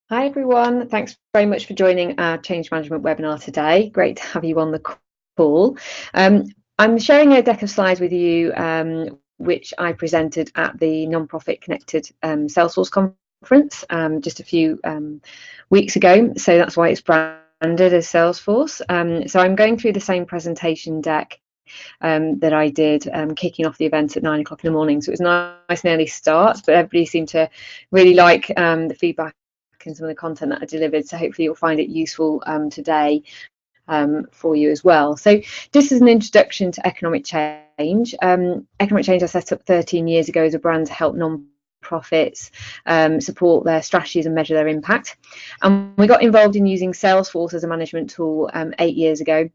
Hi everyone, thanks very much for joining our change management webinar today. Great to have you on the call. I'm sharing a deck of slides with you which I presented at the Nonprofit Connected Salesforce conference just a few weeks ago, so that's why it's branded as Salesforce. So I'm going through the same presentation deck that I did kicking off the event at 9 o'clock in the morning. So it was nice and early start, but everybody seemed to really like the feedback and some of the content that I delivered. So hopefully you'll find it useful today for you as well. So this is an introduction to economic change. Economic change I set up 13 years ago as a brand to help non-profits support their strategies and measure their impact. And we got involved in using Salesforce as a management tool 8 years ago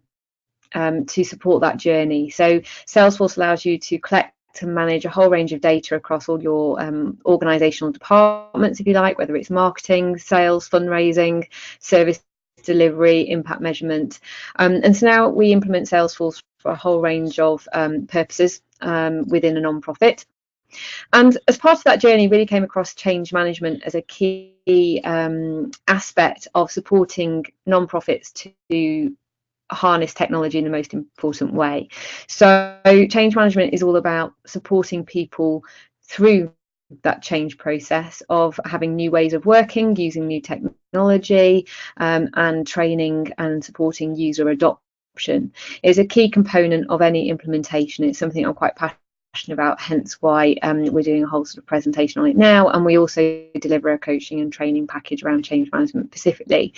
to support that journey. So Salesforce allows you to collect to manage a whole range of data across all your organizational departments, if you like, whether it's marketing, sales, fundraising, service delivery, impact measurement. And so now we implement Salesforce for a whole range of purposes within a non-profit. And as part of that journey, really came across change management as a key aspect of supporting non-profits to harness technology in the most important way. So change management is all about supporting people through that change process of having new ways of working, using new technology, and training and supporting user adoption is a key component of any implementation. It's something I'm quite passionate about, hence why we're doing a whole sort of presentation on it now, and we also deliver a coaching and training package around change management specifically.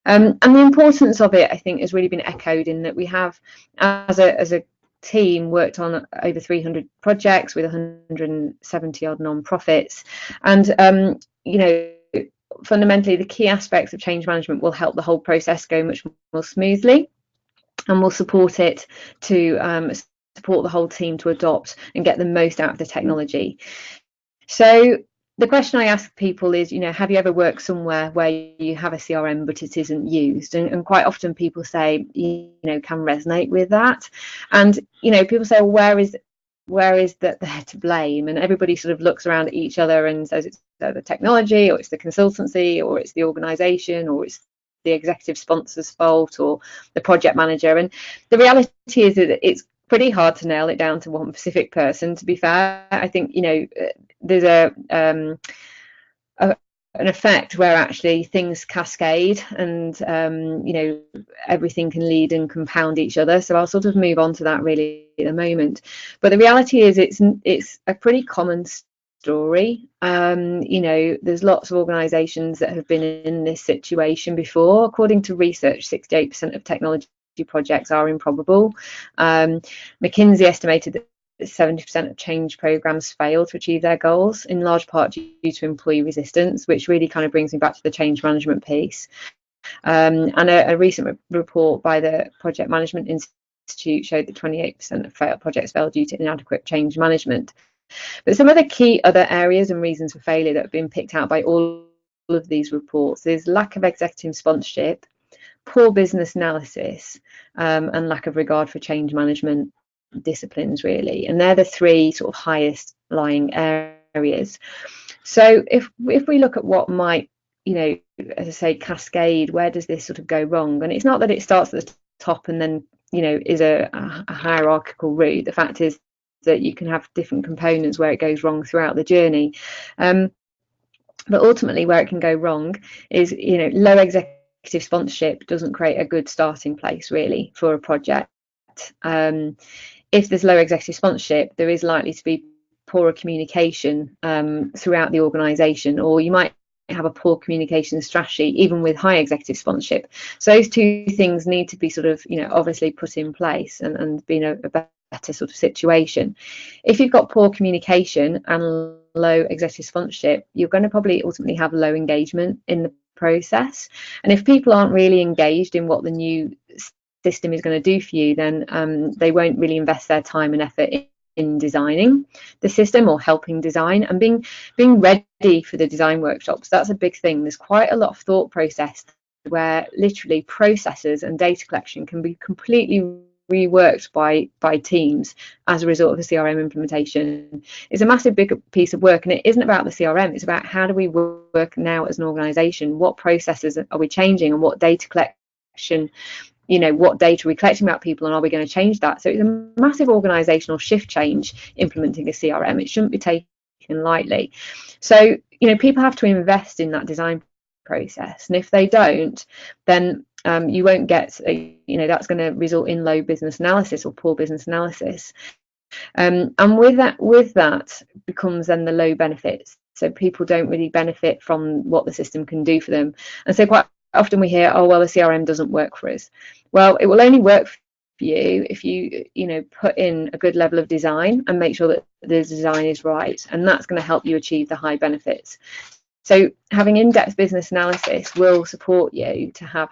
And the importance of it, I think, has really been echoed in that we have, as a team, worked on over 300 projects with 170 odd non-profits. And, fundamentally, the key aspects of change management will help the whole process go much more smoothly, and will support it to support the whole team to adopt and get the most out of the technology. So the question I ask people is, have you ever worked somewhere where you have a CRM but it isn't used? And quite often people say, can resonate with that. And, people say, well, where is that there to blame? And everybody sort of looks around at each other and says it's the technology, or it's the consultancy, or it's the organisation, or it's the executive sponsor's fault, or the project manager. And the reality is that it's pretty hard to nail it down to one specific person, to be fair. I think, there's an effect where actually things cascade and everything can lead and compound each other. So I'll sort of move on to that really in a moment. But the reality is it's a pretty common story. There's lots of organizations that have been in this situation before. According to research, 68% of technology projects are improbable. McKinsey estimated that 70% of change programs fail to achieve their goals, in large part due to employee resistance, which really kind of brings me back to the change management piece. And a recent report by the Project Management Institute showed that 28% of projects fail due to inadequate change management. But some of the key other areas and reasons for failure that have been picked out by all of these reports is lack of executive sponsorship, poor business analysis, and lack of regard for change management disciplines, really. And they're the three sort of highest lying areas. So if we look at what might, as I say, cascade, where does this sort of go wrong? And it's not that it starts at the top and then, is a hierarchical route. The fact is that you can have different components where it goes wrong throughout the journey. But ultimately where it can go wrong is, low executive sponsorship doesn't create a good starting place really for a project. If there's low executive sponsorship, there is likely to be poorer communication throughout the organisation, or you might have a poor communication strategy even with high executive sponsorship. So those two things need to be sort of, obviously put in place and be in a better sort of situation. If you've got poor communication and low executive sponsorship, you're going to probably ultimately have low engagement in the process. And if people aren't really engaged in what the new system is going to do for you, then they won't really invest their time and effort in designing the system or helping design and being ready for the design workshops. That's a big thing. There's quite a lot of thought process where literally processes and data collection can be completely reworked by teams as a result of the CRM implementation. It's a massive big piece of work, and it isn't about the CRM, it's about how do we work now as an organization, what processes are we changing, and what data collection, what data are we collecting about people, and are we going to change that? So it's a massive organizational shift change implementing a CRM. It shouldn't be taken lightly. So people have to invest in that design process, and if they don't, then you won't get that's going to result in low business analysis or poor business analysis, and with that becomes then the low benefits. So people don't really benefit from what the system can do for them, and so quite often we hear, oh well, the CRM doesn't work for us. Well, it will only work for you if you put in a good level of design and make sure that the design is right, and that's going to help you achieve the high benefits. So having in-depth business analysis will support you to have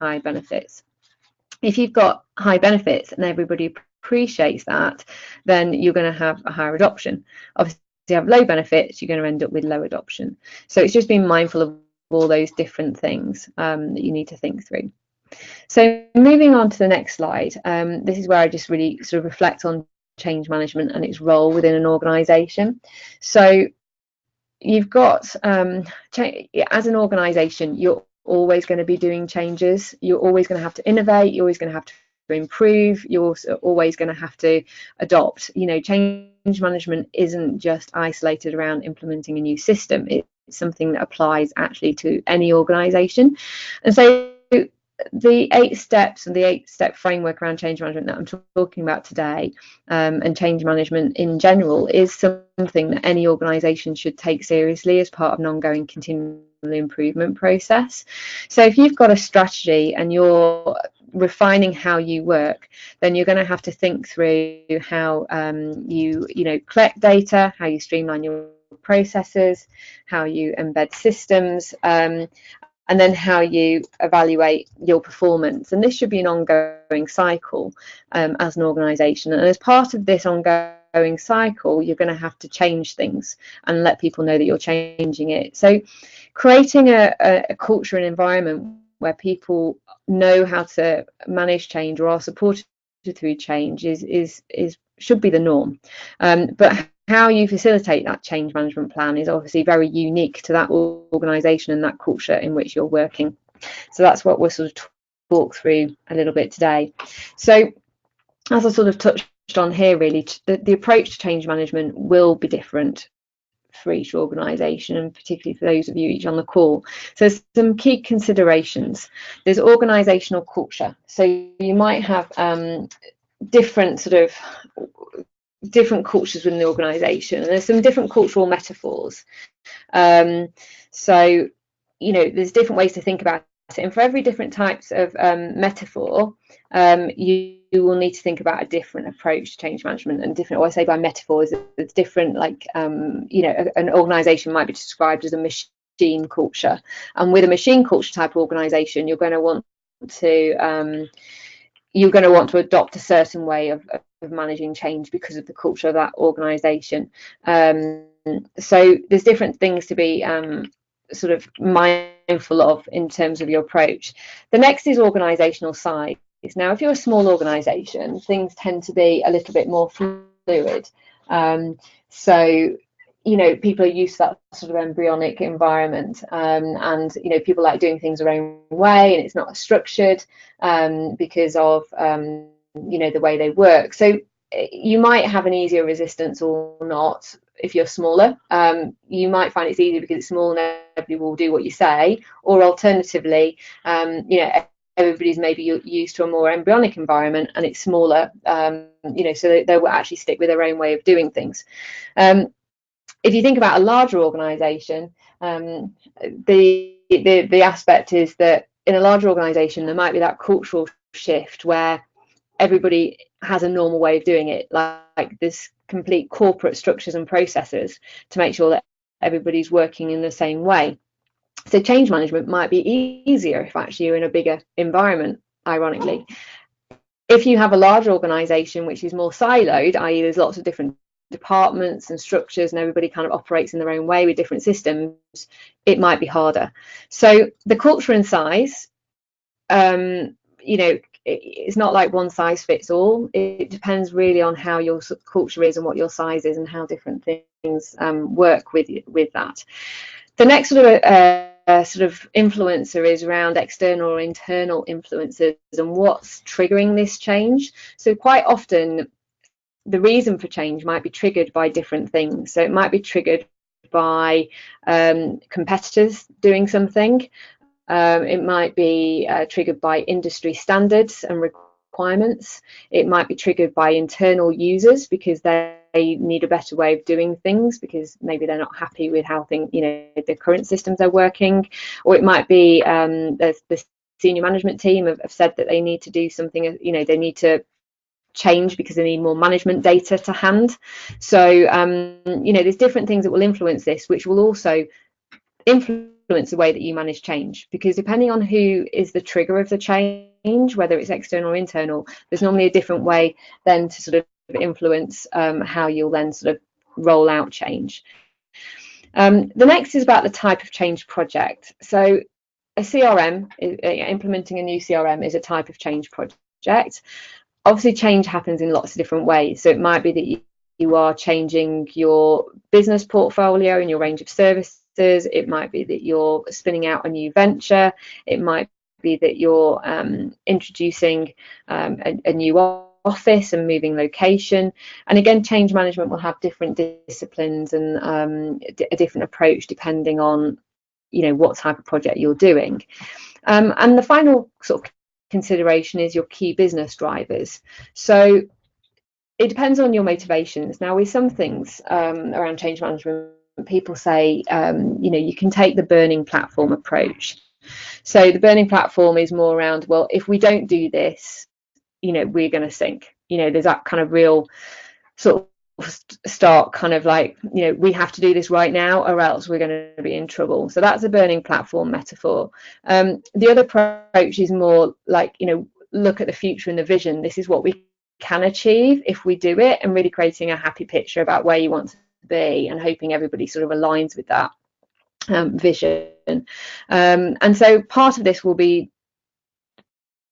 high benefits. If you've got high benefits and everybody appreciates that, then you're going to have a higher adoption. Obviously, if you have low benefits, you're going to end up with low adoption. So it's just being mindful of all those different things that you need to think through. So moving on to the next slide, this is where I just really sort of reflect on change management and its role within an organisation. So you've got, as an organisation, you're always going to be doing changes. You're always going to have to innovate. You're always going to have to improve. You're always going to have to adopt. Change management isn't just isolated around implementing a new system. It's something that applies actually to any organisation. And so the 8 steps and the 8-step framework around change management that I'm talking about today, and change management in general, is something that any organisation should take seriously as part of an ongoing continual improvement process. So if you've got a strategy and you're refining how you work, then you're going to have to think through how you collect data, how you streamline your processes, how you embed systems, and then how you evaluate your performance. And this should be an ongoing cycle as an organisation. And as part of this ongoing cycle, you're going to have to change things and let people know that you're changing it. So creating a culture and environment where people know how to manage change or are supported through change should be the norm. But how you facilitate that change management plan is obviously very unique to that organisation and that culture in which you're working. So that's what we'll sort of talk through a little bit today. So as I sort of touched on here, really, the approach to change management will be different for each organisation, and particularly for those of you each on the call. So some key considerations. There's organisational culture. So you might have different cultures within the organisation, and there's some different cultural metaphors. So there's different ways to think about it, and for every different types of metaphor, you will need to think about a different approach to change management. And different, what I say by metaphor is that it's different, like an organisation might be described as a machine culture, and with a machine culture type of organisation, you're going to want to adopt a certain way of managing change because of the culture of that organisation. So there's different things to be sort of mindful of in terms of your approach. The next is organisational size. Now, if you're a small organisation, things tend to be a little bit more fluid. So people are used to that sort of embryonic environment, and people like doing things their own way, and it's not structured because of the way they work. So you might have an easier resistance or not if you're smaller. You might find it's easier because it's small and everybody will do what you say, or alternatively, everybody's maybe used to a more embryonic environment and it's smaller, so they will actually stick with their own way of doing things. If you think about a larger organisation, the aspect is that in a larger organisation there might be that cultural shift where everybody has a normal way of doing it, like this complete corporate structures and processes to make sure that everybody's working in the same way. So change management might be easier if actually you're in a bigger environment, ironically. If you have a larger organisation which is more siloed, i.e. there's lots of different departments and structures and everybody kind of operates in their own way with different systems, it might be harder. So the culture and size, it's not like one size fits all. It depends really on how your culture is and what your size is and how different things work with that. The next sort of influencer is around external or internal influences and what's triggering this change. So quite often the reason for change might be triggered by different things. So it might be triggered by competitors doing something. It might be triggered by industry standards and requirements. It might be triggered by internal users because they need a better way of doing things, because maybe they're not happy with how the current systems are working. Or it might be the senior management team have said that they need to do something, they need to change because they need more management data to hand. So there's different things that will influence this, which will also influence the way that you manage change, because depending on who is the trigger of the change, whether it's external or internal, there's normally a different way then to sort of influence how you'll then sort of roll out change. The next is about the type of change project. So a CRM, implementing a new CRM, is a type of change project. Obviously change happens in lots of different ways. So it might be that you are changing your business portfolio and your range of services. It might be that you're spinning out a new venture. It might be that you're introducing a new office and moving location. And again, change management will have different disciplines and a different approach depending on what type of project you're doing. And the final sort of consideration is your key business drivers. So it depends on your motivations. Now, with some things around change management, people say you can take the burning platform approach. So the burning platform is more around, well, if we don't do this, we're going to sink. There's that kind of real sort of start kind of like, we have to do this right now or else we're going to be in trouble. So that's a burning platform metaphor. The other approach is more like, look at the future and the vision. This is what we can achieve if we do it, and really creating a happy picture about where you want to be and hoping everybody sort of aligns with that vision. And so part of this will be,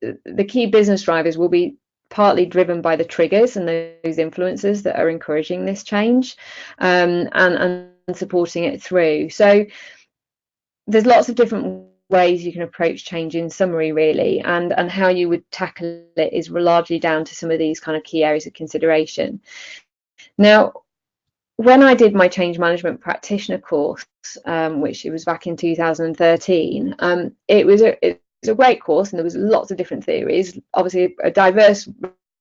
the key business drivers will be partly driven by the triggers and those influences that are encouraging this change and supporting it through. So there's lots of different ways you can approach change in summary, really, and how you would tackle it is largely down to some of these kind of key areas of consideration. Now, when I did my change management practitioner course, which it was back in 2013, it was a great course, and there was lots of different theories, obviously a diverse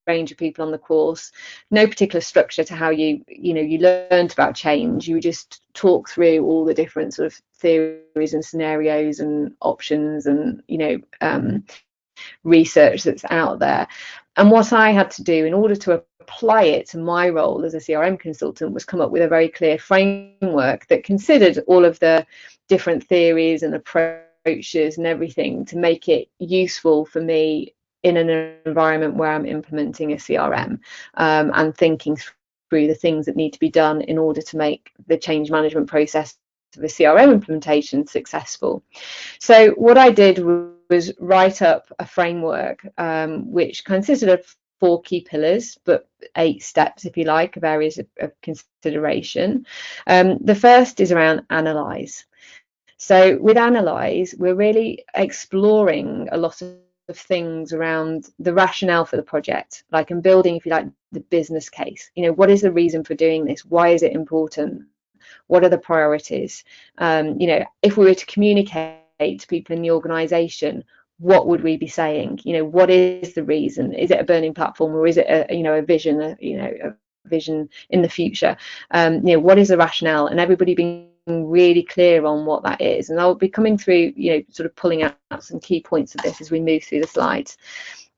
range of people on the course, no particular structure to how you learned about change. You just talk through all the different sort of theories and scenarios and options and research that's out there. And what I had to do in order to apply it to my role as a CRM consultant was come up with a very clear framework that considered all of the different theories and approaches and everything to make it useful for me in an environment where I'm implementing a CRM and thinking through the things that need to be done in order to make the change management process of a CRM implementation successful. So what I did was write up a framework which consisted of 4 key pillars, but 8 steps, if you like, of areas of consideration. The first is around Analyse. So with Analyse, we're really exploring a lot of things around the rationale for the project, like, and building, if you like, the business case. What is the reason for doing this? Why is it important? What are the priorities? If we were to communicate to people in the organization, what would we be saying? What is the reason? Is it a burning platform, or is it a vision, a vision in the future? What is the rationale? And everybody being really clear on what that is. And I'll be coming through, sort of pulling out some key points of this as we move through the slides.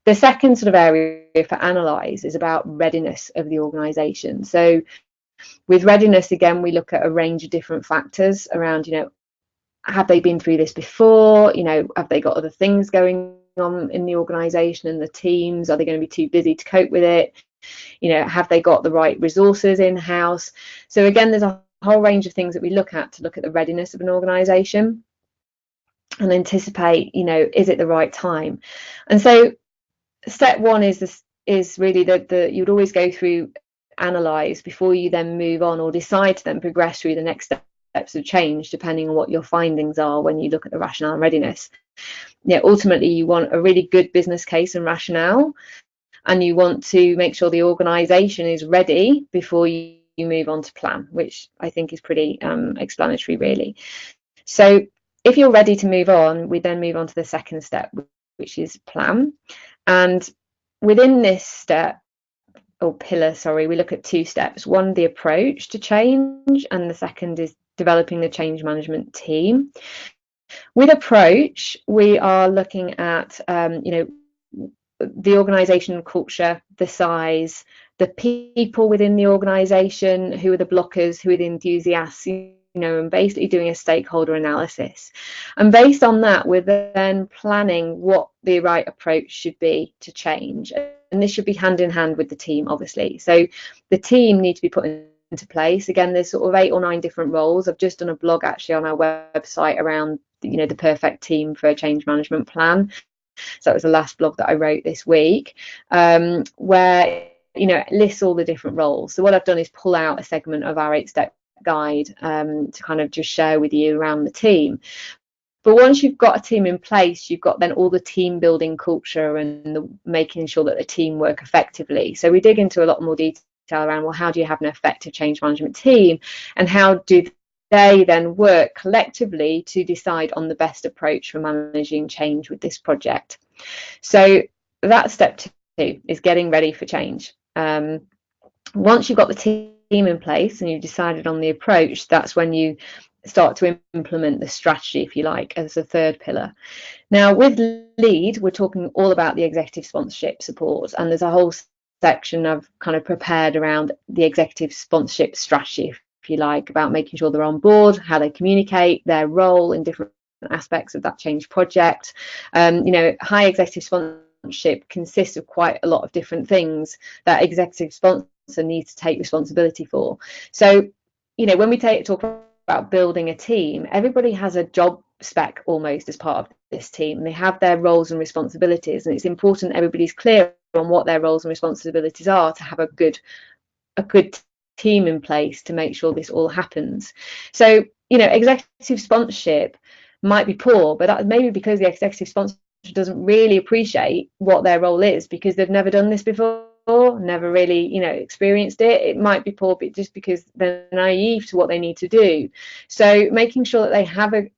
The second sort of area for Analyse is about readiness of the organisation. So with readiness, again, we look at a range of different factors around, have they been through this before? Have they got other things going on in the organisation and the teams? Are they going to be too busy to cope with it? Have they got the right resources in-house? So again, there's a whole range of things that we look at to look at the readiness of an organisation and anticipate, is it the right time? And so step one is really that you'd always go through analyze before you then move on or decide to then progress through the next steps of change, depending on what your findings are when you look at the rationale and readiness. Yeah, ultimately you want a really good business case and rationale, and you want to make sure the organisation is ready before you move on to plan, which I think is pretty explanatory, really. So if you're ready to move on, we then move on to the second step, which is plan. And within this step, or pillar, sorry, we look at two steps. One, the approach to change, and the second is developing the change management team. With approach, we are looking at, the organisation culture, the size, the people within the organisation, who are the blockers, who are the enthusiasts, and basically doing a stakeholder analysis. And based on that, we're then planning what the right approach should be to change. And this should be hand in hand with the team, obviously. So the team need to be put into place. Again, there's sort of 8 or 9 different roles. I've just done a blog actually on our website around, the perfect team for a change management plan. So that was the last blog that I wrote this week, where it lists all the different roles. So what I've done is pull out a segment of our 8-step guide to kind of just share with you around the team. But once you've got a team in place, you've got then all the team building culture and making sure that the team work effectively. So we dig into a lot more detail around, well, how do you have an effective change management team, and how do they then work collectively to decide on the best approach for managing change with this project. So that's step 2, is getting ready for change. Once you've got the team in place and you've decided on the approach, that's when you start to implement the strategy, if you like, as a third pillar. Now, with lead, we're talking all about the executive sponsorship support, and there's a whole section I've kind of prepared around the executive sponsorship strategy, if you like, about making sure they're on board, how they communicate, their role in different aspects of that change project. High executive sponsorship consists of quite a lot of different things that executive sponsor needs to take responsibility for. So, when we talk about building a team, everybody has a job spec almost as part of this team. They have their roles and responsibilities, and it's important everybody's clear on what their roles and responsibilities are to have a good team in place to make sure this all happens. So, executive sponsorship might be poor, but that may be because the executive sponsor doesn't really appreciate what their role is, because they've never done this before, never really experienced it. It might be poor but just because they're naive to what they need to do. So making sure that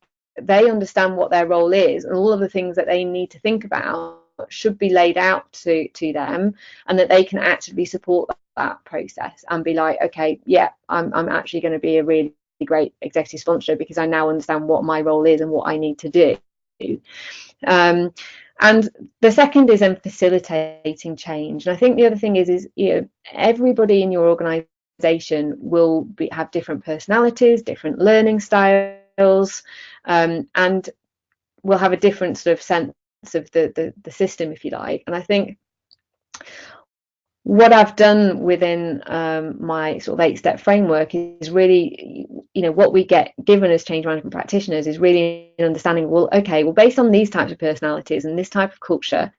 they understand what their role is, and all of the things that they need to think about should be laid out to them, and that they can actively support that process and be like, okay, yeah, I'm actually going to be a really great executive sponsor because I now understand what my role is and what I need to do. And the second is facilitating change. And I think the other thing is everybody in your organisation will have different personalities, different learning styles, and will have a different sort of sense of the system, if you like. And I think what I've done within my sort of 8-step framework is really, what we get given as change management practitioners is really understanding, based on these types of personalities and this type of culture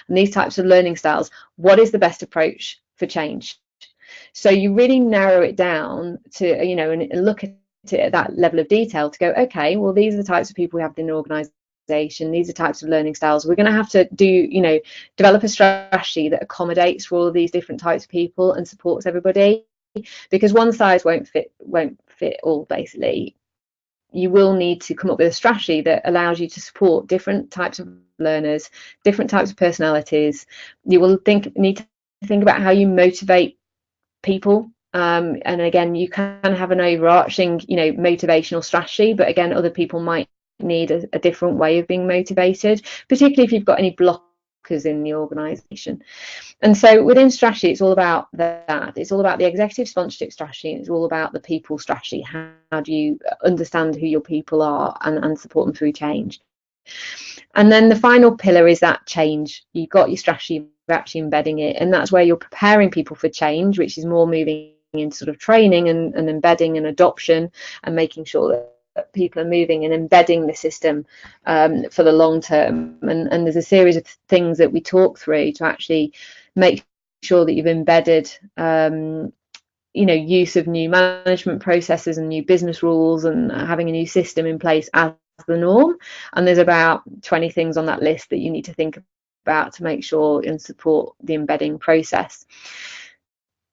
and these types of learning styles, what is the best approach for change? So you really narrow it down to, and look at it at that level of detail to go, okay, well, these are the types of people we have in an organisation. These are types of learning styles. We're going to have to develop a strategy that accommodates for all of these different types of people and supports everybody, because one size won't fit all. Basically, you will need to come up with a strategy that allows you to support different types of learners, different types of personalities. You will need to think about how you motivate people. And again, you can have an overarching, motivational strategy, but again, other people might need a different way of being motivated, particularly if you've got any blockers in the organisation. And so within strategy, it's all about that. It's all about the executive sponsorship strategy. It's all about the people strategy. How do you understand who your people are and support them through change? And then the final pillar is that change. You've got your strategy, you're actually embedding it, and that's where you're preparing people for change, which is more moving into sort of training and embedding and adoption, and making sure people are moving and embedding the system for the long term. And there's a series of things that we talk through to actually make sure that you've embedded use of new management processes and new business rules and having a new system in place as the norm. And there's about 20 things on that list that you need to think about to make sure and support the embedding process.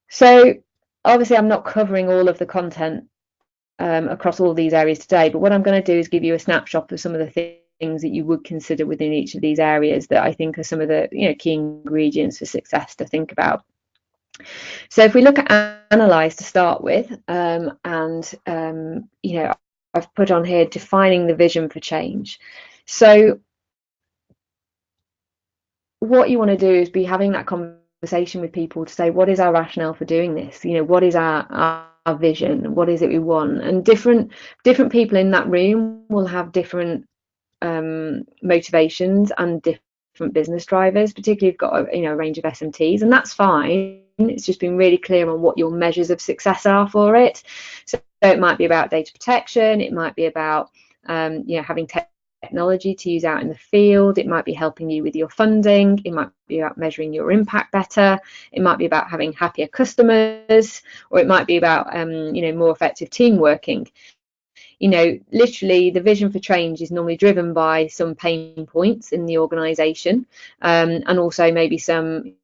So obviously I'm not covering all of the content across all these areas today, but what I'm going to do is give you a snapshot of some of the things that you would consider within each of these areas that I think are some of the key ingredients for success to think about. So if we look at Analyse to start with, I've put on here defining the vision for change. So what you want to do is be having that conversation with people to say, what is our rationale for doing this? What is our vision? What is it we want? And different people in that room will have different motivations and different business drivers, particularly if you've got a range of SMTs, and that's fine. It's just being really clear on what your measures of success are for it. So it might be about data protection, it might be about having technology to use out in the field, it might be helping you with your funding, it might be about measuring your impact better, it might be about having happier customers, or it might be about more effective team working. Literally the vision for change is normally driven by some pain points in the organization, and also maybe some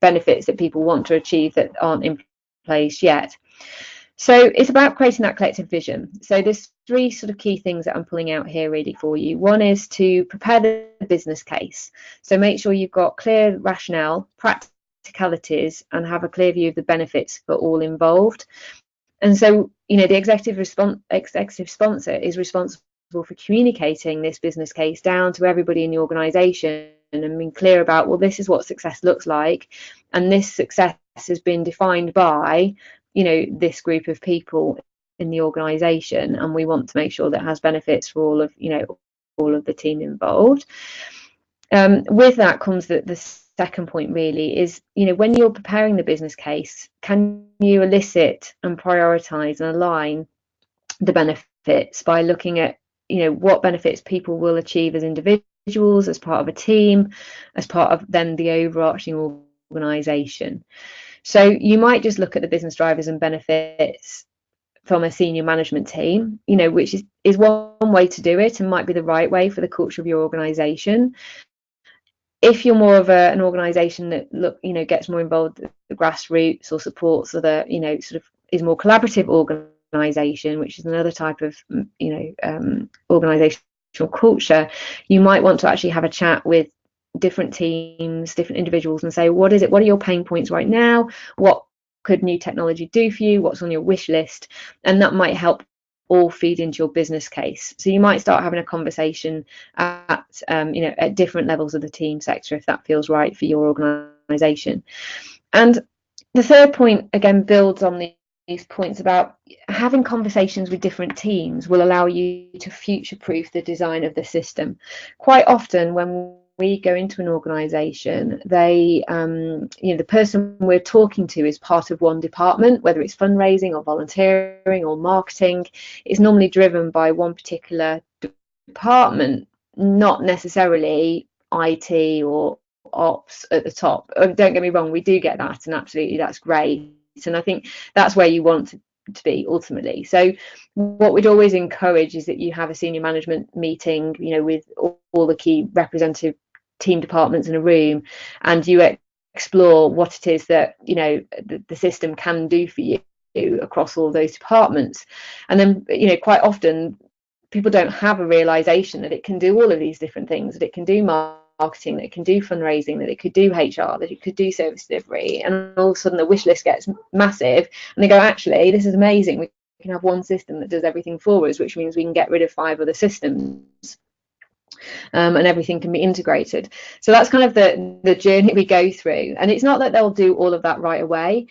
benefits that people want to achieve that aren't in place yet. So it's about creating that collective vision. So there's three sort of key things that I'm pulling out here really for you. One is to prepare the business case. So make sure you've got clear rationale, practicalities, and have a clear view of the benefits for all involved. And so, the executive sponsor is responsible for communicating this business case down to everybody in the organisation and being clear about, well, this is what success looks like, and this success has been defined by, this group of people in the organisation, and we want to make sure that it has benefits for all of the team involved. With that comes the second point really is, when you're preparing the business case, can you elicit and prioritize and align the benefits by looking at, what benefits people will achieve as individuals, as part of a team, as part of then the overarching organization. So you might just look at the business drivers and benefits from a senior management team, which is one way to do it and might be the right way for the culture of your organization. If you're more of an organisation that gets more involved with the grassroots or supports other, sort of is more collaborative organisation, which is another type of organisational culture, you might want to actually have a chat with different teams, different individuals, and say, what are your pain points right now? What could new technology do for you? What's on your wish list? And that might help all feed into your business case. So you might start having a conversation at different levels of the team sector if that feels right for your organisation. And the third point again builds on these points about having conversations with different teams will allow you to future-proof the design of the system. Quite often when we go into an organisation, the person we're talking to is part of one department, whether it's fundraising or volunteering or marketing. It's normally driven by one particular department, not necessarily IT or ops at the top. Don't get me wrong, we do get that, and absolutely that's great. And I think that's where you want to be ultimately. So what we'd always encourage is that you have a senior management meeting, with all the key representative team departments in a room, and you explore what it is that the system can do for you across all those departments. And then quite often people don't have a realization that it can do all of these different things, that it can do marketing, that it can do fundraising, that it could do HR, that it could do service delivery, and all of a sudden the wish list gets massive and they go, actually this is amazing, we can have one system that does everything for us, which means we can get rid of 5 other systems. And everything can be integrated. So that's kind of the journey we go through, and it's not that they'll do all of that right away.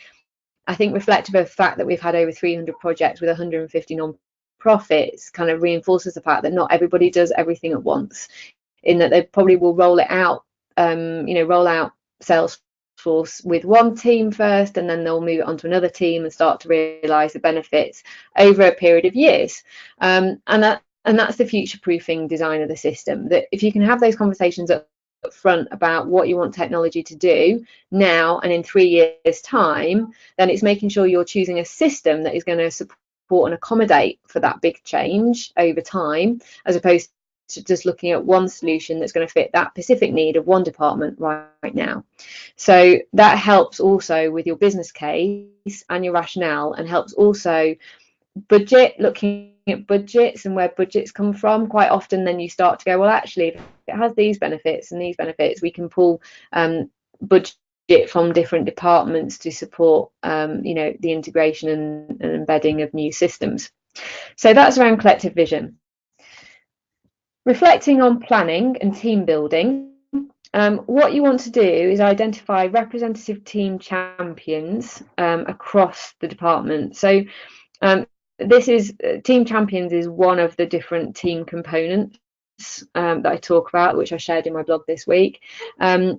I think reflective of the fact that we've had over 300 projects with 150 non-profits kind of reinforces the fact that not everybody does everything at once, in that they probably will roll it out, roll out Salesforce Salesforce with one team first, and then they'll move it on to another team and start to realise the benefits over a period of years. And that's the future-proofing design of the system, that if you can have those conversations up front about what you want technology to do now and in 3 years' time, then it's making sure you're choosing a system that is going to support and accommodate for that big change over time, as opposed to just looking at one solution that's going to fit that specific need of one department right now. So that helps also with your business case and your rationale, and helps also budget, looking at budgets and where budgets come from. Quite often then you start to go, well, actually, if it has these benefits and these benefits, we can pull budget from different departments to support the integration and embedding of new systems. So that's around collective vision. Reflecting on planning and team building, what you want to do is identify representative team champions across the department. So this is team champions is one of the different team components that I talk about, which I shared in my blog this week.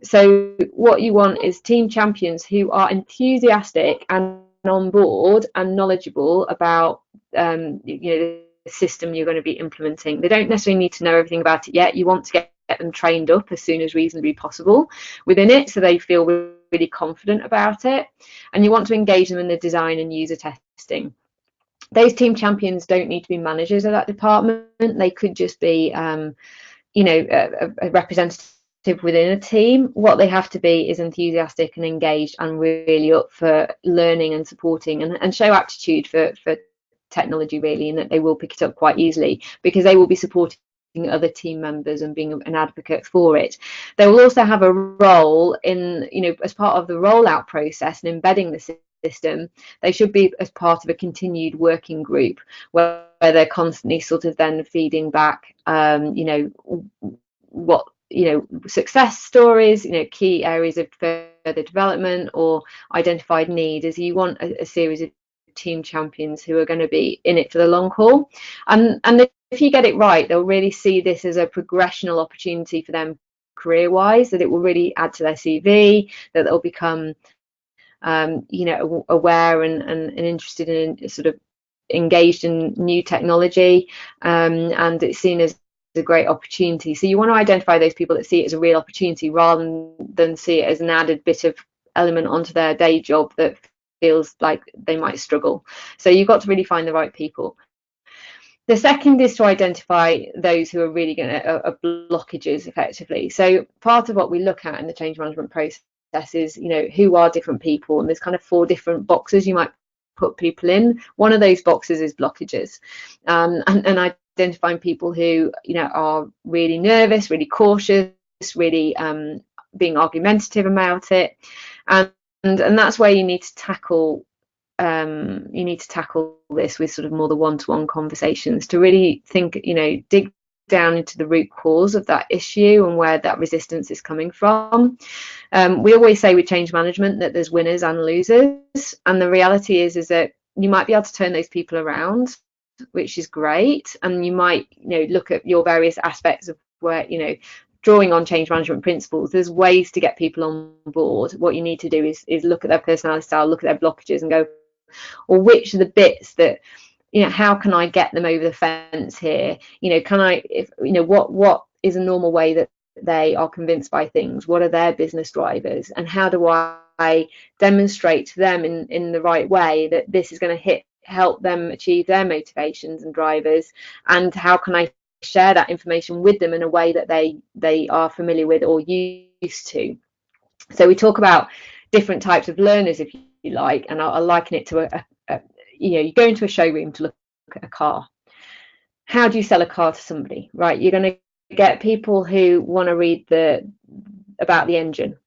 So what you want is team champions who are enthusiastic and on board and knowledgeable about the system you're going to be implementing. They don't necessarily need to know everything about it yet. You want to get them trained up as soon as reasonably possible within it, so they feel really confident about it, and you want to engage them in the design and user testing. Those team champions don't need to be managers of that department. They could just be a representative within a team. What they have to be is enthusiastic and engaged and really up for learning and supporting, and show aptitude for technology, really, and that they will pick it up quite easily, because they will be supporting other team members and being an advocate for it. They will also have a role in, as part of the rollout process and embedding the system. They should be as part of a continued working group where they're constantly sort of then feeding back what success stories, key areas of further development or identified need. As you want a series of team champions who are going to be in it for the long haul, and if you get it right, they'll really see this as a progressional opportunity for them career wise, that it will really add to their CV, that they'll become aware and interested in, sort of engaged in new technology, and it's seen as a great opportunity. So you want to identify those people that see it as a real opportunity rather than see it as an added bit of element onto their day job that feels like they might struggle. So you've got to really find the right people. The second is to identify those who are really going to blockages effectively. So part of what we look at in the change management process is, who are different people, and there's kind of 4 different boxes you might put people in. One of those boxes is blockages, and identifying people who are really nervous, really cautious, really being argumentative about it, and that's where you need to tackle this with sort of more the one-to-one conversations to really think, dig down into the root cause of that issue and where that resistance is coming from. We always say with change management that there's winners and losers, and the reality is that you might be able to turn those people around, which is great, and you might look at your various aspects of where drawing on change management principles. There's ways to get people on board. What you need to do is look at their personality style, look at their blockages, and go, or which are the bits that how can I get them over the fence here? Can I, what is a normal way that they are convinced by things? What are their business drivers, and how do I demonstrate to them in the right way that this is going to help them achieve their motivations and drivers, and how can I share that information with them in a way that they are familiar with or used to? So we talk about different types of learners, if you like, and I'll liken it to you go into a showroom to look at a car. How do you sell a car to somebody, right? You're going to get people who want to read about the engine.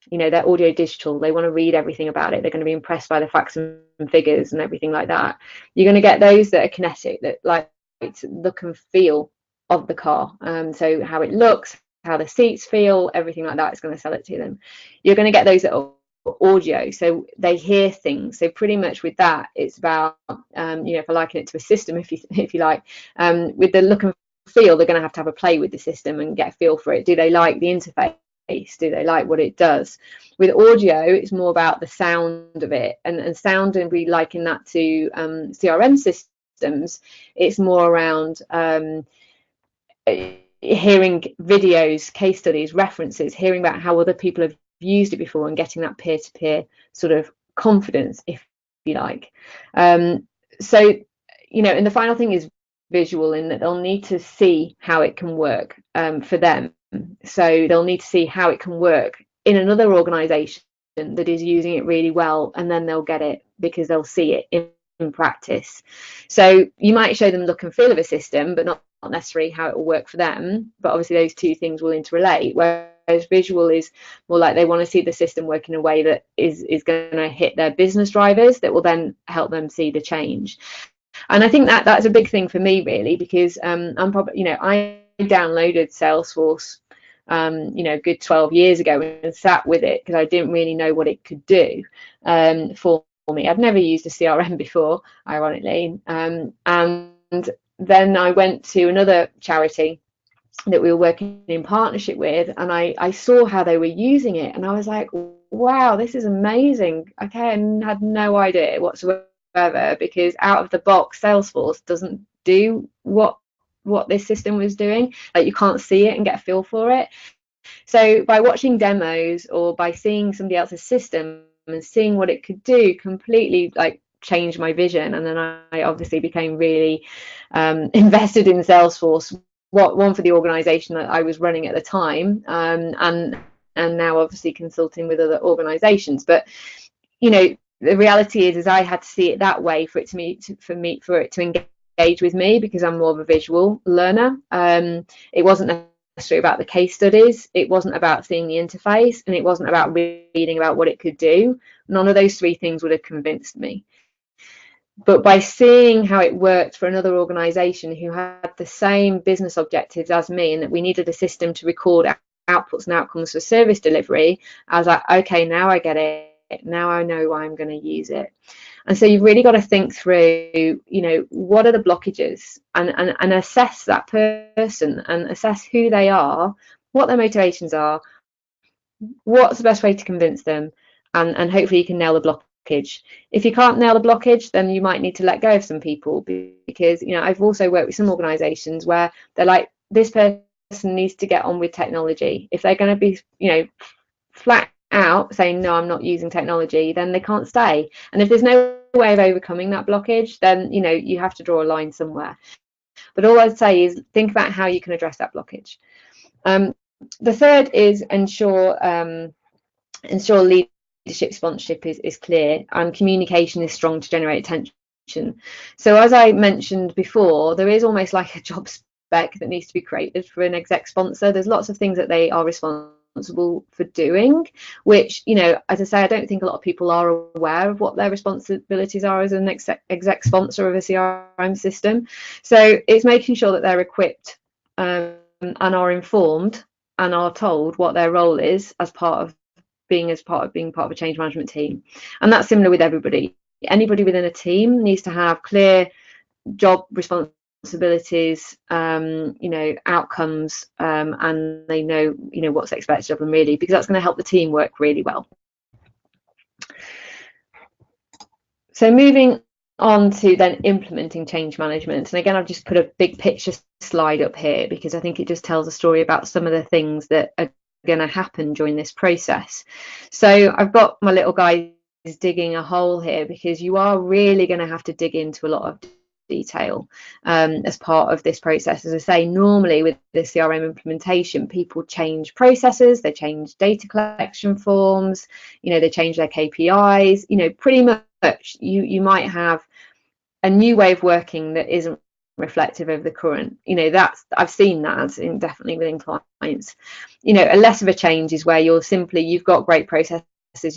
They're audio digital, they want to read everything about it, they're going to be impressed by the facts and figures and everything like that. You're going to get those that are kinetic, that like to look and feel of the car, so how it looks, how the seats feel, everything like that is going to sell it to them. You're going to get those that are audio, so they hear things. So pretty much with that, it's about if I liken it to a system, if you like, with the look and feel, they're going to have a play with the system and get a feel for it. Do they like the interface? Do they like what it does? With audio, it's more about the sound of it, and sound, and we liken that to CRM systems. It's more around hearing videos, case studies, references, hearing about how other people have used it before, and getting that peer-to-peer sort of confidence, if you like. So, you know, and the final thing is visual, in that they'll need to see how it can work for them. So they'll need to see how it can work in another organization that is using it really well, and then they'll get it because they'll see it in practice. So you might show them look and feel of a system, but not necessarily how it will work for them. But obviously those two things will interrelate, whereas visual is more like they want to see the system work in a way that is going to hit their business drivers, that will then help them see the change. And I think that that's a big thing for me, really, because I'm probably, you know, I downloaded Salesforce you know, a good 12 years ago, and sat with it because I didn't really know what it could do for me. I've never used a CRM before, ironically, and then I went to another charity that we were working in partnership with, and I saw how they were using it, and I was like, wow, this is amazing. Okay, I had no idea whatsoever, because out of the box Salesforce doesn't do what this system was doing. Like, you can't see it and get a feel for it. So by watching demos, or by seeing somebody else's system and seeing what it could do, completely like changed my vision. And then I obviously became really invested in Salesforce, one for the organization that I was running at the time, and now obviously consulting with other organizations. But you know, the reality is I had to see it that way for it to engage with me, because I'm more of a visual learner. It wasn't necessarily about the case studies, it wasn't about seeing the interface, and it wasn't about reading about what it could do. None of those three things would have convinced me. But by seeing how it worked for another organization who had the same business objectives as me, and that we needed a system to record outputs and outcomes for service delivery, I was like, okay, now I get it. Now I know why I'm going to use it. And so you've really got to think through, you know, what are the blockages, and assess that person, and assess who they are, what their motivations are, what's the best way to convince them, and hopefully you can nail the blockage. If you can't nail the blockage, then you might need to let go of some people, because, you know, I've also worked with some organizations where they're like, this person needs to get on with technology. If they're going to be, you know, flat out saying, no, I'm not using technology, then they can't stay. And if there's no way of overcoming that blockage, then, you know, you have to draw a line somewhere. But all I'd say is think about how you can address that blockage. The third is ensure leadership sponsorship is clear, and communication is strong to generate attention. So as I mentioned before, there is almost like a job spec that needs to be created for an exec sponsor. There's lots of things that they are responsible for doing, which, you know, as I say, I don't think a lot of people are aware of what their responsibilities are as an exec sponsor of a CRM system. So it's making sure that they're equipped and are informed and are told what their role is as part of being part of a change management team. And that's similar with everybody. Anybody within a team needs to have clear job responsibilities, you know, outcomes, and they know, you know, what's expected of them, really, because that's going to help the team work really well. So moving on to then implementing change management, and again, I've just put a big picture slide up here because I think it just tells a story about some of the things that are going to happen during this process. So I've got my little guys digging a hole here, because you are really going to have to dig into a lot of detail as part of this process. As I say, normally with the CRM implementation, people change processes, they change data collection forms, you know, they change their KPIs, you know, pretty much you might have a new way of working that isn't reflective of the current. You know, that's, I've seen that definitely within clients. You know, a less of a change is where you've got great processes,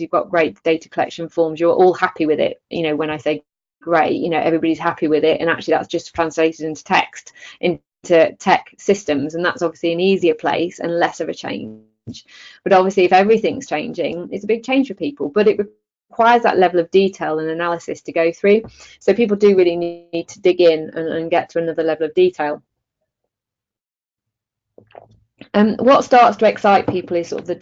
you've got great data collection forms, you're all happy with it. You know, when I say great, you know, everybody's happy with it, and actually that's just translated into text, into tech systems, and that's obviously an easier place and less of a change. But obviously if everything's changing, it's a big change for people, but it requires that level of detail and analysis to go through. So people do really need to dig in and get to another level of detail. What starts to excite people is sort of the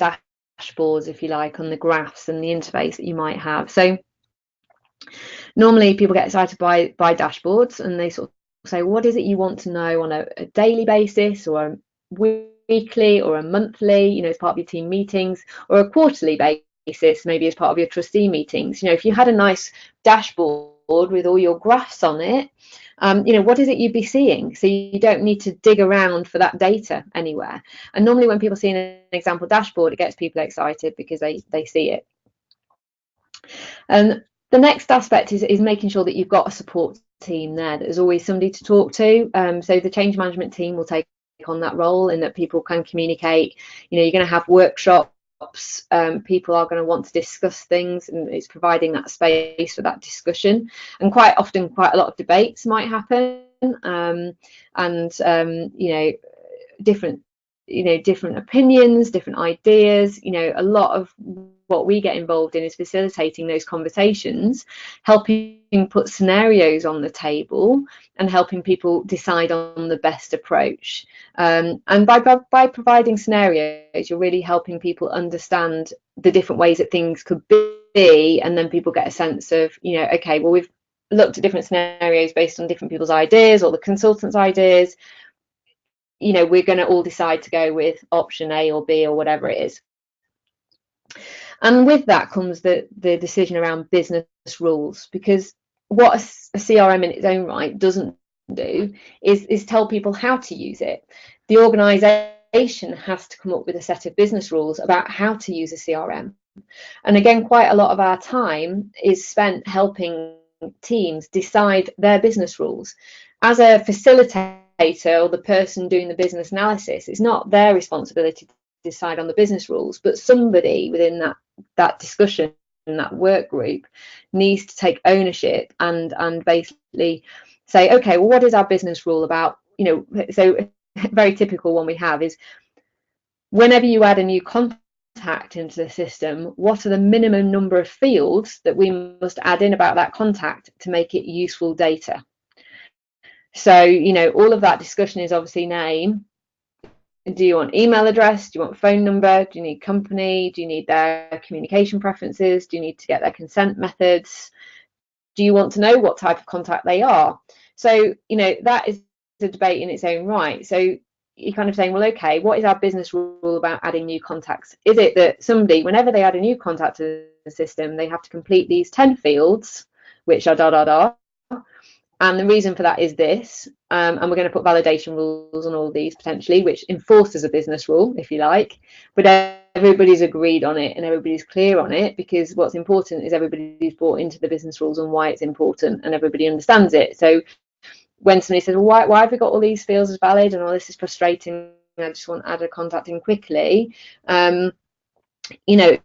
dashboards, if you like, on the graphs and the interface that you might have. So normally people get excited by dashboards, and they sort of say, what is it you want to know on a daily basis, or a weekly, or a monthly, you know, as part of your team meetings, or a quarterly basis, maybe as part of your trustee meetings. You know, if you had a nice dashboard with all your graphs on it, you know, what is it you'd be seeing? So you don't need to dig around for that data anywhere. And normally when people see an example dashboard, it gets people excited because they see it. And the next aspect is making sure that you've got a support team there, that there's always somebody to talk to. So the change management team will take on that role, and that people can communicate. You know, you're going to have workshops, people are going to want to discuss things, and it's providing that space for that discussion. And quite often quite a lot of debates might happen, you know, different opinions, different ideas. You know, a lot of what we get involved in is facilitating those conversations, helping put scenarios on the table, and helping people decide on the best approach. And by providing scenarios, you're really helping people understand the different ways that things could be, and then people get a sense of, you know, okay, well, we've looked at different scenarios based on different people's ideas or the consultant's ideas. You know, we're going to all decide to go with option A or B or whatever it is. And with that comes the decision around business rules, because what a CRM in its own right doesn't do is tell people how to use it. The organisation has to come up with a set of business rules about how to use a CRM. And again, quite a lot of our time is spent helping teams decide their business rules. As a facilitator, or the person doing the business analysis, it's not their responsibility to decide on the business rules, but somebody within that discussion, that work group, needs to take ownership and basically say, okay, well, what is our business rule about? You know, so a very typical one we have is, whenever you add a new contact into the system, what are the minimum number of fields that we must add in about that contact to make it useful data? So, you know, all of that discussion is obviously name. Do you want email address? Do you want phone number? Do you need company? Do you need their communication preferences? Do you need to get their consent methods? Do you want to know what type of contact they are? So, you know, that is a debate in its own right. So you're kind of saying, well, okay, what is our business rule about adding new contacts? Is it that somebody, whenever they add a new contact to the system, they have to complete these 10 fields, which are da da da, and the reason for that is this, and we're going to put validation rules on all of these potentially, which enforces a business rule, if you like, but everybody's agreed on it and everybody's clear on it, because what's important is everybody's bought into the business rules and why it's important, and everybody understands it. So when somebody says, well, why have we got all these fields as valid, and all this is frustrating, I just want to add a contact in quickly, you know,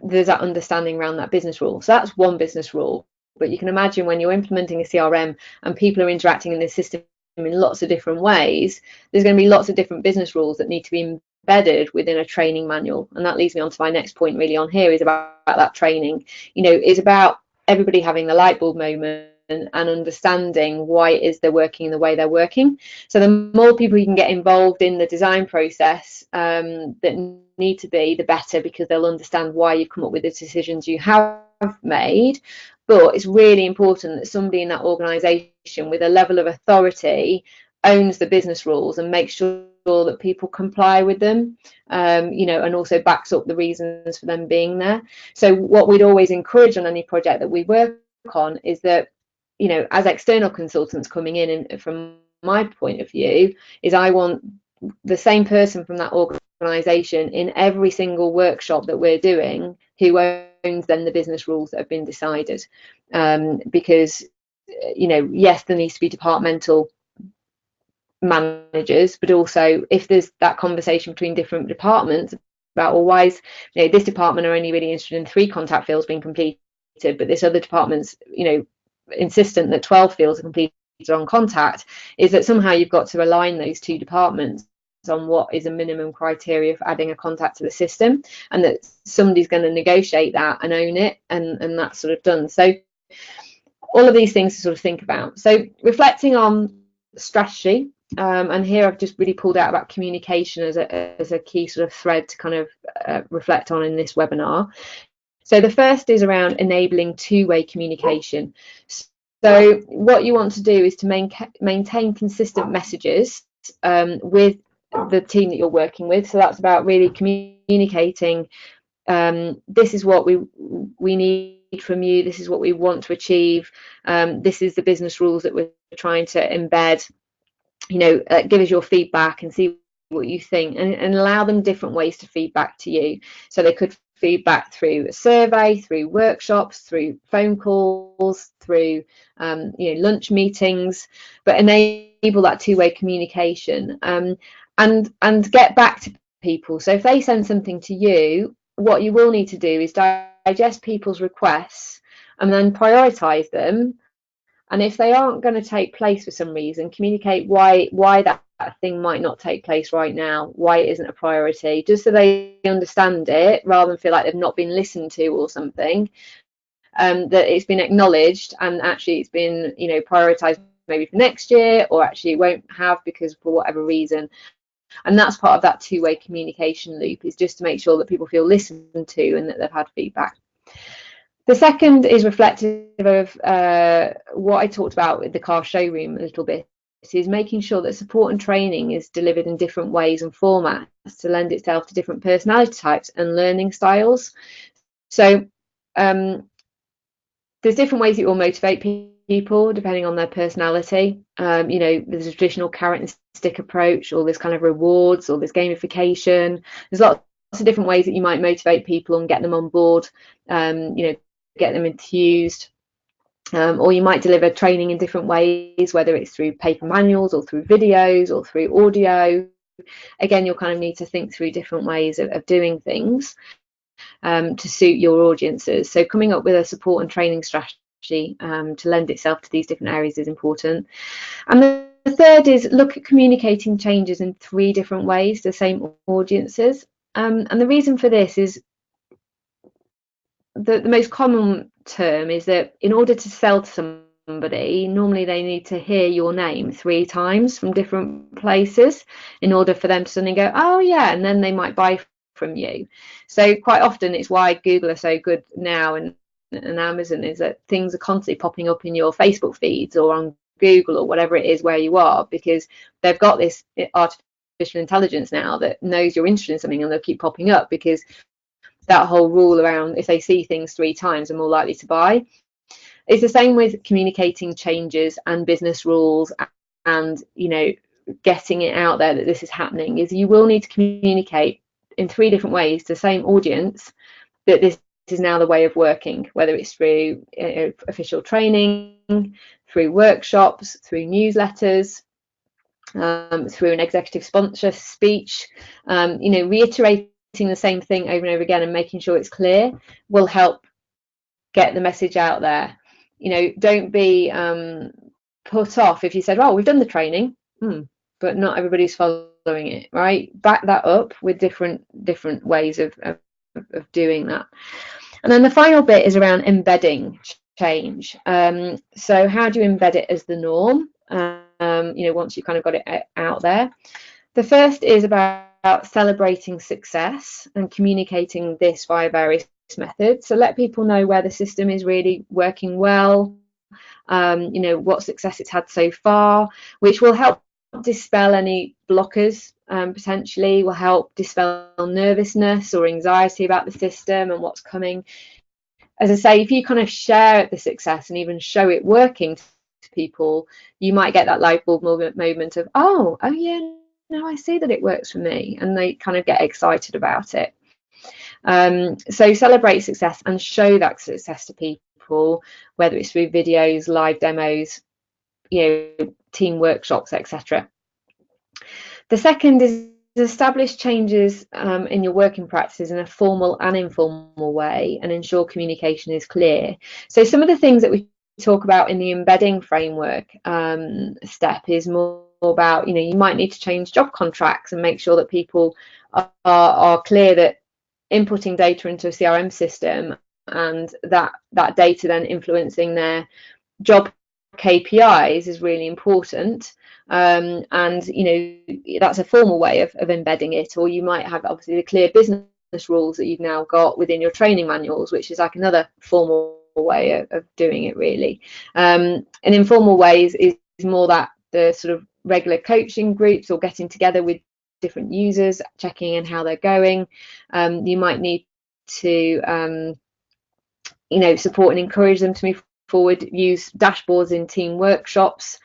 there's that understanding around that business rule. So that's one business rule. But you can imagine when you're implementing a CRM and people are interacting in this system in lots of different ways, there's going to be lots of different business rules that need to be embedded within a training manual. And that leads me on to my next point really on here, is about that training. You know, it's about everybody having the light bulb moment and understanding why it is they're working the way they're working. So the more people you can get involved in the design process that need to be, the better, because they'll understand why you've come up with the decisions you have made. But it's really important that somebody in that organisation with a level of authority owns the business rules and makes sure that people comply with them, you know, and also backs up the reasons for them being there. So what we'd always encourage on any project that we work on is that, you know, as external consultants coming in, and from my point of view, is I want the same person from that organisation in every single workshop that we're doing who owns then the business rules that have been decided, because, you know, yes, there needs to be departmental managers, but also if there's that conversation between different departments about, well, why is, you know, this department are only really interested in 3 contact fields being completed, but this other department's, you know, insistent that 12 fields are completed on contact, is that somehow you've got to align those 2 departments on what is a minimum criteria for adding a contact to the system, and that somebody's going to negotiate that and own it, and that's sort of done. So all of these things to sort of think about. So reflecting on strategy, And here I've just really pulled out about communication as a key sort of thread to kind of reflect on in this webinar. So the first is around enabling two-way communication. So what you want to do is to maintain consistent messages with the team that you're working with. So that's about really communicating, this is what we need from you, this is what we want to achieve, this is the business rules that we're trying to embed. Give us your feedback and see what you think, and allow them different ways to feedback to you. So they could feedback through a survey, through workshops, through phone calls, through lunch meetings, but enable that two-way communication, and get back to people. So if they send something to you, what you will need to do is digest people's requests and then prioritize them. And if they aren't going to take place for some reason, communicate why that thing might not take place right now, why it isn't a priority, just so they understand it, rather than feel like they've not been listened to or something, that it's been acknowledged and actually it's been prioritized maybe for next year, or actually it won't have because for whatever reason. And that's part of that two-way communication loop, is just to make sure that people feel listened to and that they've had feedback. The second is reflective of what I talked about with the car showroom a little bit, is making sure that support and training is delivered in different ways and formats to lend itself to different personality types and learning styles. So there's different ways that will motivate people depending on their personality. There's a traditional carrot and stick approach, or there's kind of rewards, or there's gamification. There's lots of different ways that you might motivate people and get them on board, get them enthused. Or you might deliver training in different ways, whether it's through paper manuals or through videos or through audio. Again, you'll kind of need to think through different ways of doing things to suit your audiences. So coming up with a support and training strategy to lend itself to these different areas is important. And the third is look at communicating changes in 3 different ways to the same audiences. And the reason for this is the most common term is that in order to sell to somebody, normally they need to hear your name 3 times from different places in order for them to suddenly go, oh yeah, and then they might buy from you. So quite often it's why Google are so good now, and Amazon, is that things are constantly popping up in your Facebook feeds or on Google or whatever it is where you are, because they've got this artificial intelligence now that knows you're interested in something, and they'll keep popping up, because that whole rule around if they see things 3 times they're more likely to buy. It's the same with communicating changes and business rules, and getting it out there that this is happening, is you will need to communicate in 3 different ways to the same audience that this is now the way of working, whether it's through official training, through workshops, through newsletters, through an executive sponsor speech. Reiterating the same thing over and over again and making sure it's clear will help get the message out there. Don't be put off if you said, oh, we've done the training, but not everybody's following it, right? Back that up with different ways of doing that. And then the final bit is around embedding change. So how do you embed it as the norm, once you've kind of got it out there? The first is about celebrating success and communicating this via various methods. So let people know where the system is really working well, what success it's had so far, which will help dispel any blockers, potentially will help dispel nervousness or anxiety about the system and what's coming. As I say, if you kind of share the success and even show it working to people, you might get that light bulb moment of, oh yeah, now I see that it works for me, and they kind of get excited about it. So celebrate success and show that success to people, whether it's through videos, live demos, team workshops, etc. The second is establish changes in your working practices in a formal and informal way, and ensure communication is clear. So some of the things that we talk about in the embedding framework step is more about, you might need to change job contracts and make sure that people are clear that inputting data into a CRM system and that data then influencing their job KPIs is really important. And that's a formal way of embedding it. Or you might have obviously the clear business rules that you've now got within your training manuals, which is like another formal way of doing it, really. And informal ways is more that the sort of regular coaching groups or getting together with different users, checking in how they're going. You might need to support and encourage them to move forward, use dashboards in team workshops,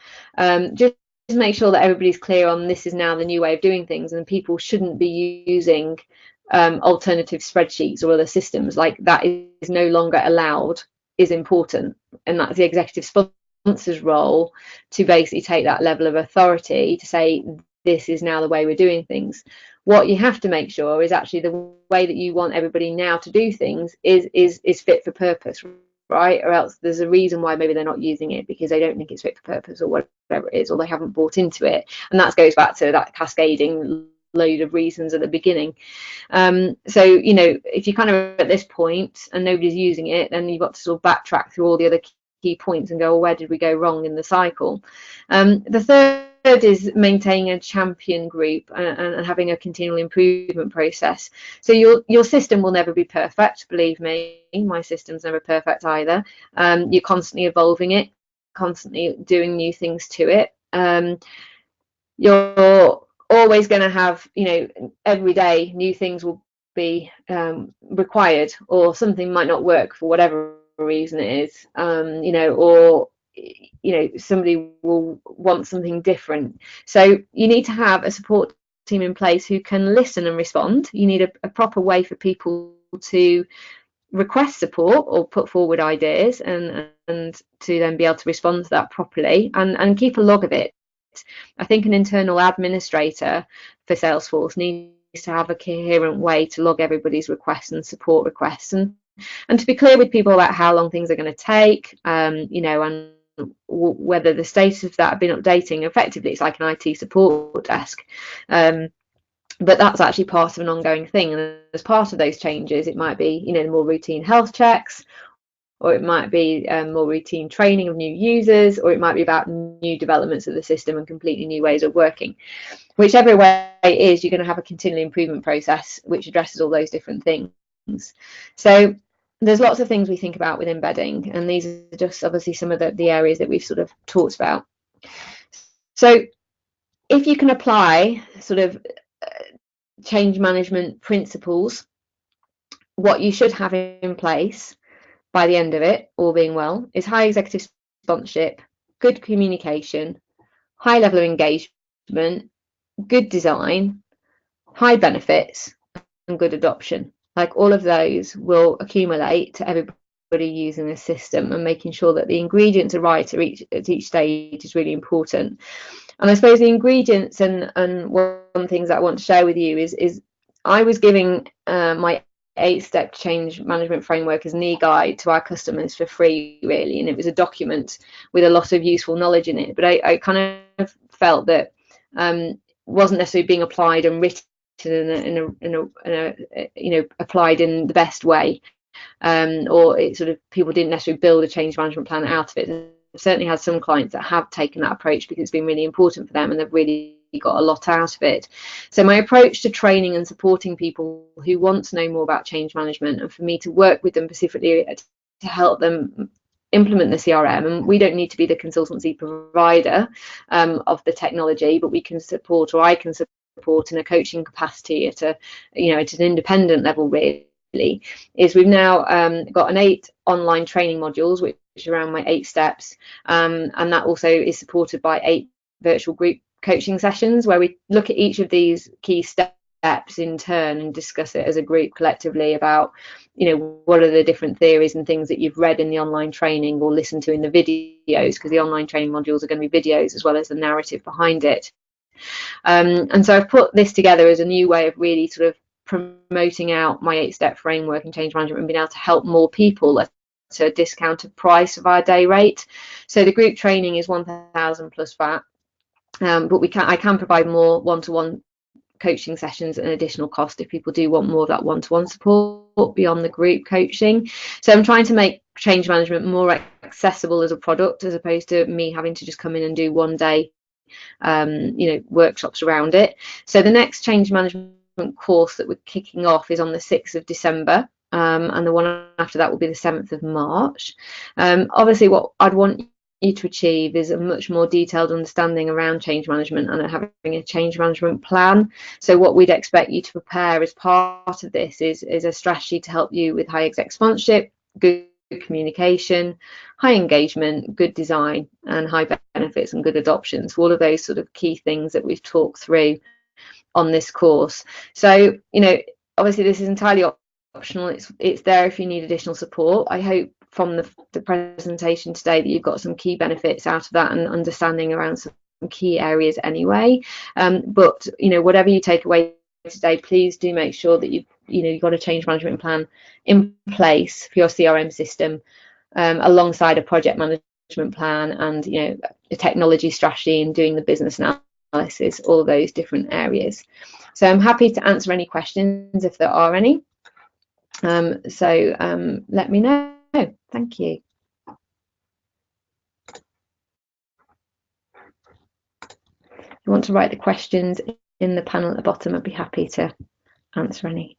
just make sure that everybody's clear on this is now the new way of doing things, and people shouldn't be using alternative spreadsheets or other systems. Like, that is no longer allowed, is important, and that's the executive sponsor's role to basically take that level of authority to say this is now the way we're doing things. What you have to make sure is actually the way that you want everybody now to do things is fit for purpose, right? Or else there's a reason why maybe they're not using it, because they don't think it's fit for purpose or whatever it is, or they haven't bought into it. And that goes back to that cascading load of reasons at the beginning. So if you're kind of at this point and nobody's using it, then you've got to sort of backtrack through all the other key points and go, well, where did we go wrong in the cycle? The third is maintaining a champion group and having a continual improvement process. So your system will never be perfect, believe me. My system's never perfect either. You're constantly evolving it, constantly doing new things to it. You're always going to have, every day new things will be required, or something might not work for whatever reason it is, or somebody will want something different. So you need to have a support team in place who can listen and respond. You need a proper way for people to request support or put forward ideas, and to then be able to respond to that properly, and keep a log of it. I think an internal administrator for Salesforce needs to have a coherent way to log everybody's requests and support requests, and to be clear with people about how long things are going to take, and whether the status of that have been updating. Effectively, it's like an IT support desk, but that's actually part of an ongoing thing. And as part of those changes, it might be more routine health checks, or it might be more routine training of new users, or it might be about new developments of the system and completely new ways of working. Whichever way it is, you're going to have a continual improvement process which addresses all those different things. So there's lots of things we think about with embedding, and these are just obviously some of the areas that we've sort of talked about. So if you can apply sort of change management principles, what you should have in place by the end of it, all being well, is high executive sponsorship, good communication, high level of engagement, good design, high benefits, and good adoption. Like, all of those will accumulate to everybody using the system, and making sure that the ingredients are right at each stage is really important. And I suppose the ingredients and one of the things that I want to share with you is I was giving my 8-step change management framework as an e-guide to our customers for free, really, and it was a document with a lot of useful knowledge in it, but I kind of felt that wasn't necessarily being applied and written applied in the best way, or it sort of, people didn't necessarily build a change management plan out of it. I've certainly had some clients that have taken that approach because it's been really important for them, and they've really got a lot out of it. So my approach to training and supporting people who want to know more about change management, and for me to work with them specifically to help them implement the CRM, and we don't need to be the consultancy provider of the technology, but we can support, or I can support in a coaching capacity at an independent level, really, is we've now got an 8 online training modules which is around my 8 steps, and that also is supported by 8 virtual group coaching sessions where we look at each of these key steps in turn and discuss it as a group collectively about what are the different theories and things that you've read in the online training or listened to in the videos, because the online training modules are going to be videos as well as the narrative behind it. And so I've put this together as a new way of really sort of promoting out my 8-step framework and change management, and being able to help more people at a discounted price of our day rate. So the group training is 1,000 plus VAT, but I can provide more one-to-one coaching sessions at an additional cost if people do want more of that one-to-one support beyond the group coaching. So I'm trying to make change management more accessible as a product, as opposed to me having to just come in and do one day workshops around it. So the next change management course that we're kicking off is on the 6th of December, and the one after that will be the 7th of March. Obviously what I'd want you to achieve is a much more detailed understanding around change management and having a change management plan. So what we'd expect you to prepare as part of this is a strategy to help you with high exec sponsorship, good communication, high engagement, good design, and high benefits and good adoption. So all of those sort of key things that we've talked through on this course. So obviously this is entirely optional. It's there if you need additional support. I hope from the presentation today that you've got some key benefits out of that and understanding around some key areas anyway. But whatever you take away today, please do make sure that you've got a change management plan in place for your CRM system, alongside a project management plan and a technology strategy and doing the business analysis, all those different areas. So I'm happy to answer any questions if there are any. Let me know. Thank you. If you want to write the questions in the panel at the bottom, I'd be happy to answer any.